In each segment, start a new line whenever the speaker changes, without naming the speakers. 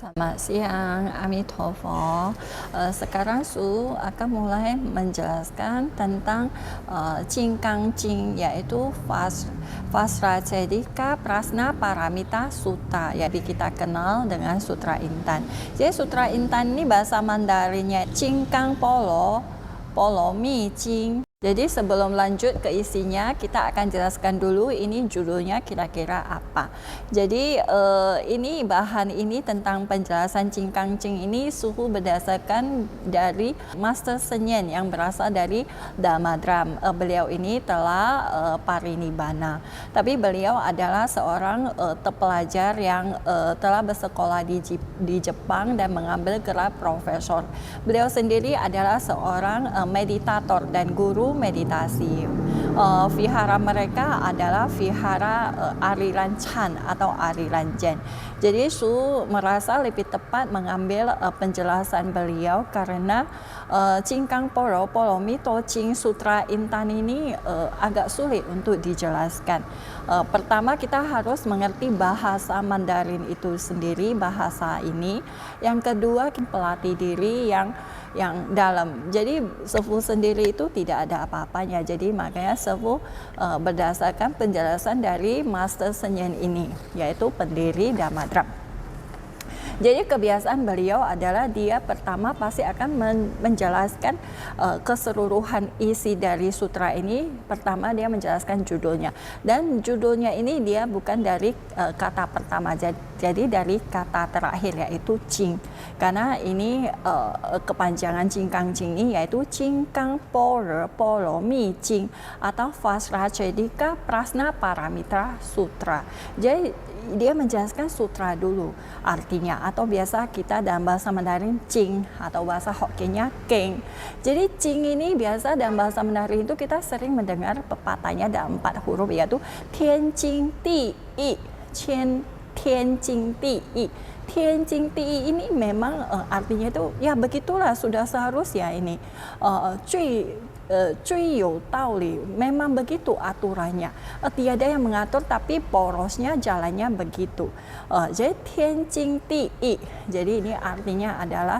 Selamat siang, Amitofo. Sekarang Su akan mulai menjelaskan tentang Cingkang Cing, yaitu Vajradika Prasna Paramita Sutta, yang kita kenal dengan Sutra Intan. Jadi Sutra Intan ini bahasa Mandarinnya Cingkang Polo, Polo Mi Cing. Jadi sebelum lanjut ke isinya, kita akan jelaskan dulu ini judulnya kira-kira apa. Jadi ini bahan ini tentang penjelasan Cingkang Cing ini suhu berdasarkan dari Master Senyen yang berasal dari Damadram. Beliau ini telah parinibbana. Tapi beliau adalah seorang terpelajar yang telah bersekolah di Jepang dan mengambil gelar profesor. Beliau sendiri adalah seorang meditator dan guru meditasi. Vihara mereka adalah vihara aliran Chan atau aliran Zen. Jadi Su merasa lebih tepat mengambil penjelasan beliau karena Cingkang Poro Polomito Cing Sutra Intan ini agak sulit untuk dijelaskan. Pertama kita harus mengerti bahasa Mandarin itu sendiri, bahasa ini. Yang kedua pelatih diri yang dalam. Jadi Sefu sendiri itu tidak ada apa-apanya. Jadi makanya Sefu berdasarkan penjelasan dari Master Senyen ini, yaitu pendiri Damadram. Jadi kebiasaan beliau adalah dia pertama pasti akan menjelaskan keseluruhan isi dari sutra ini. Pertama dia menjelaskan judulnya, dan judulnya ini dia bukan dari kata pertama, jadi dari kata terakhir yaitu Cing, karena ini kepanjangan Cingkang Cing ini yaitu Cingkang Polo Mi Cing atau Vajradika Prasna Paramita Sutra. Jadi dia menjelaskan sutra dulu artinya, atau biasa kita dalam bahasa Mandarin Cing atau bahasa Hokkiennya Keng. Jadi Cing ini biasa dalam bahasa Mandarin itu kita sering mendengar pepatahnya dalam 4 huruf, yaitu Tian Jing Di Yi, Tian Jing Di Yi. Tian Jing Di Yi ini memang artinya itu ya begitulah, sudah seharusnya ini. Memang begitu aturannya. Tiada yang mengatur, tapi porosnya jalannya begitu. Jadi Tian Jing Di Yi. Jadi ini artinya adalah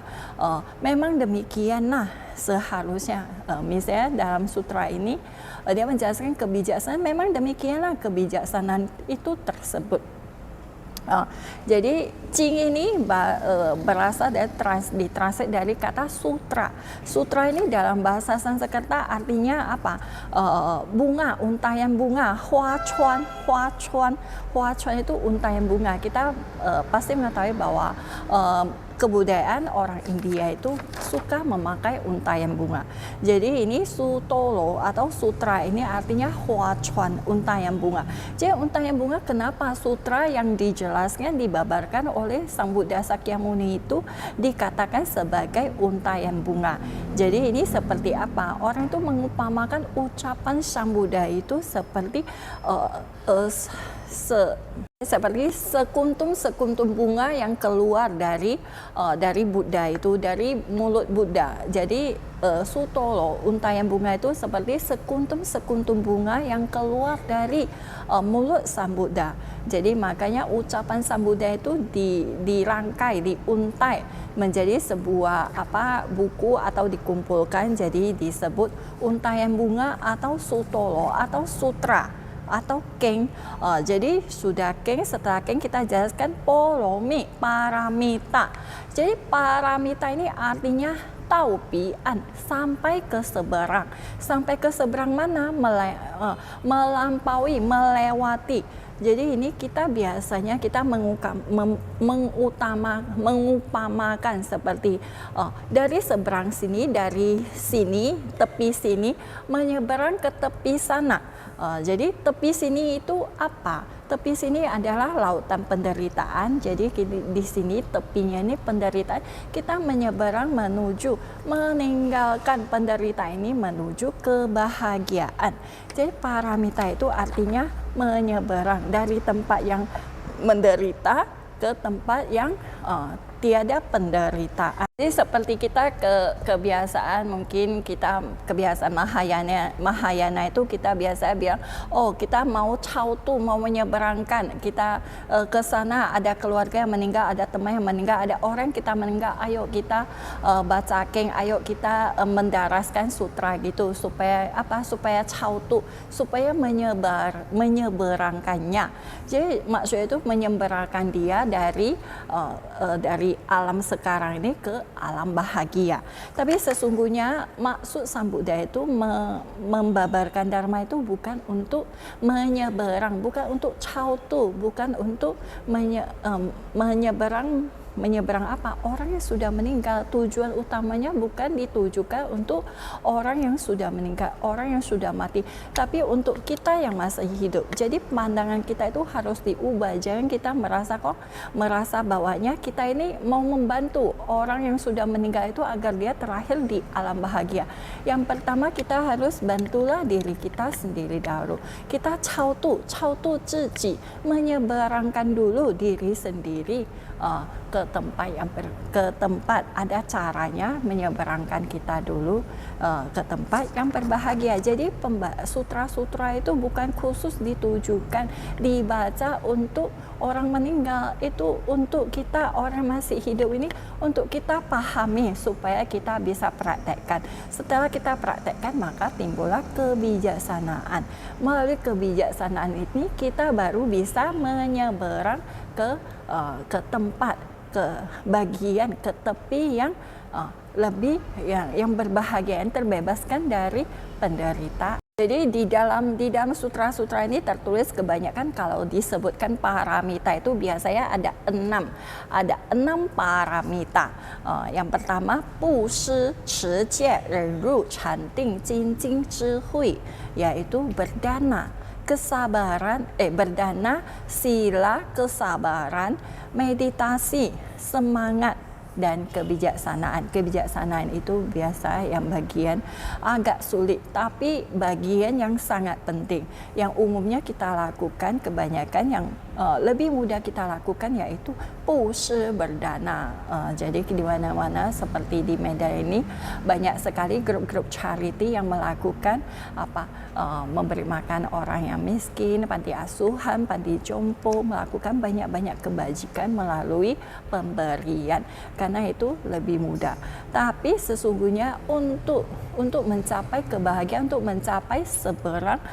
memang demikianlah seharusnya. Misalnya dalam sutra ini dia menjelaskan kebijaksanaan, memang demikianlah kebijaksanaan itu tersebut. Jadi Cing ini berasal dari ditranslate dari kata sutra. Sutra ini dalam bahasa Sanskerta artinya apa? Bunga, untayan bunga. Hua chuan itu untayan bunga. Kita pasti mengetahui bahwa kebudayaan orang India itu suka memakai untayan bunga. Jadi ini sutolo atau sutra ini artinya hua chuan, untayan bunga. Jadi untayan bunga, kenapa sutra yang dijelaskan dibabarkan oleh Sang Buddha Sakyamuni itu dikatakan sebagai untayan bunga. Jadi ini seperti apa? Orang itu mengupamakan ucapan Sang Buddha itu seperti seperti sekuntum bunga yang keluar dari Buddha itu, dari mulut Buddha. Jadi sutolo, untayan bunga itu seperti sekuntum bunga yang keluar dari mulut Sang Buddha. Jadi makanya ucapan Sang Buddha itu dirangkai, diuntai menjadi sebuah buku atau dikumpulkan, jadi disebut untayan bunga atau sutolo atau sutra atau Keng. Jadi sudah Keng, setelah Keng kita jelaskan Polomi, paramita. Jadi paramita ini artinya taupian, sampai ke seberang. Sampai ke seberang mana? Melampaui, melewati. Jadi ini kita biasanya kita mengupamakan seperti dari seberang sini, dari sini, tepi sini, menyeberang ke tepi sana. Jadi tepi sini itu apa? Tepi sini adalah lautan penderitaan. Jadi di sini tepinya ini penderitaan. Kita menyeberang menuju, meninggalkan penderitaan ini menuju kebahagiaan. Jadi paramita itu artinya menyeberang dari tempat yang menderita ke tempat yang tiada penderitaan. Jadi seperti kita kebiasaan, mungkin kita kebiasaan Mahayana itu kita biasa bilang, oh kita mau cautu, mau menyeberangkan, kita ke sana ada keluarga yang meninggal, ada teman yang meninggal, ada orang kita meninggal, ayo kita baca keng, ayo kita mendaraskan sutra gitu supaya apa? Supaya cautu, supaya menyeberangkannya. Jadi maksudnya itu menyeberangkan dia dari alam sekarang ini ke alam bahagia. Tapi sesungguhnya maksud Sambuddha itu membabarkan Dharma itu bukan untuk menyeberang, bukan untuk cautu, bukan untuk menyeberang apa? Orang yang sudah meninggal. Tujuan utamanya bukan ditujukan untuk orang yang sudah meninggal, orang yang sudah mati, tapi untuk kita yang masih hidup. Jadi pandangan kita itu harus diubah. Jangan kita merasa bahwanya kita ini mau membantu orang yang sudah meninggal itu agar dia terakhir di alam bahagia. Yang pertama kita harus bantulah diri kita sendiri dahulu. Kita cautu ziji, menyeberangkan dulu diri sendiri ke tempat ada caranya menyeberangkan kita dulu ke tempat yang berbahagia. Jadi sutra-sutra itu bukan khusus ditujukan dibaca untuk orang meninggal, itu untuk kita orang masih hidup ini, untuk kita pahami supaya kita bisa praktekkan. Setelah kita praktekkan maka timbullah kebijaksanaan. Melalui kebijaksanaan ini kita baru bisa menyeberang ke tempat, ke bagian, ke tepi yang lebih yang berbahagia, yang terbebaskan dari penderitaan. Jadi di dalam sutra-sutra ini tertulis kebanyakan kalau disebutkan paramita itu biasanya ada enam paramita. Yang pertama, bu shi chi jie ren ru chan ding jin jing zhi hui, yaitu berdana, sila, kesabaran, meditasi, semangat, dan kebijaksanaan. Kebijaksanaan itu biasa yang bagian agak sulit, tapi bagian yang sangat penting. Yang umumnya kita lakukan, kebanyakan yang lebih mudah kita lakukan yaitu pushi berdana. Jadi di mana-mana seperti di Medan ini banyak sekali grup-grup charity yang melakukan memberi makan orang yang miskin, panti asuhan, panti jompo, melakukan banyak-banyak kebajikan melalui pemberian. Karena itu lebih mudah. Tapi sesungguhnya untuk mencapai kebahagiaan, untuk mencapai seberang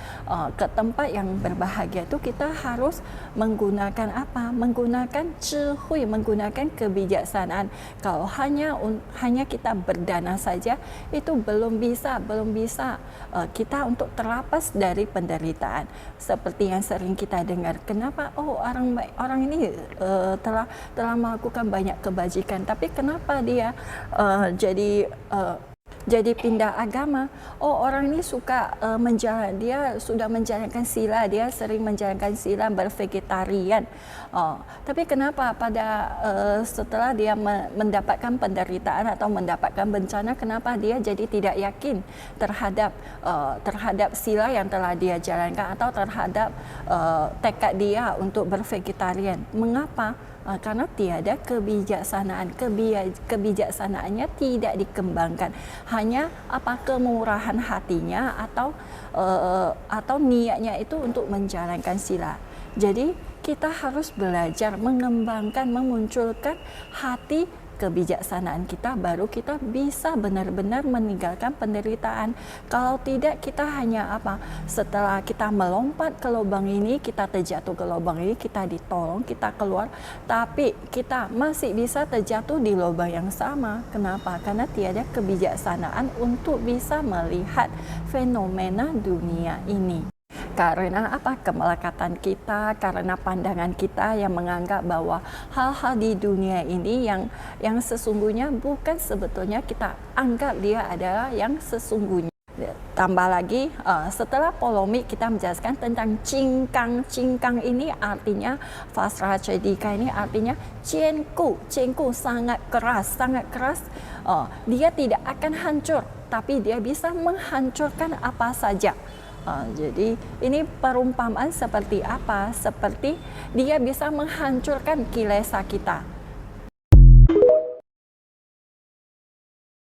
ke tempat yang berbahagia itu kita harus menggunakan apa? Menggunakan zhihui, menggunakan kebijaksanaan. Kalau hanya kita berdana saja itu belum bisa kita untuk terlepas dari penderitaan. Seperti yang sering kita dengar, kenapa orang ini telah melakukan banyak kebajikan, tapi kenapa dia jadi pindah agama? Oh, orang ini suka dia sudah menjalankan sila, dia sering menjalankan sila bervegetarian. Tapi kenapa setelah dia mendapatkan penderitaan atau mendapatkan bencana, kenapa dia jadi tidak yakin terhadap sila yang telah dia jalankan atau terhadap tekad dia untuk bervegetarian? Mengapa? Karena tiada kebijaksanaan, kebijaksanaannya tidak dikembangkan. Hanya kemurahan hatinya atau niatnya itu untuk menjalankan sila. Jadi kita harus belajar mengembangkan, memunculkan hati kebijaksanaan kita, baru kita bisa benar-benar meninggalkan penderitaan. Kalau tidak, kita hanya setelah kita melompat ke lubang ini, kita terjatuh ke lubang ini, kita ditolong, kita keluar, tapi kita masih bisa terjatuh di lubang yang sama. Kenapa? Karena tiada kebijaksanaan untuk bisa melihat fenomena dunia ini. Karena kemelekatan kita, karena pandangan kita yang menganggap bahwa hal-hal di dunia ini yang sesungguhnya bukan sebetulnya kita anggap dia adalah yang sesungguhnya. Tambah lagi, setelah polemik kita menjelaskan tentang cingkang. Cingkang ini artinya Vajrayana ini artinya cienku sangat keras. Dia tidak akan hancur, tapi dia bisa menghancurkan apa saja. Jadi ini perumpamaan seperti apa? Seperti dia bisa menghancurkan kilesa kita.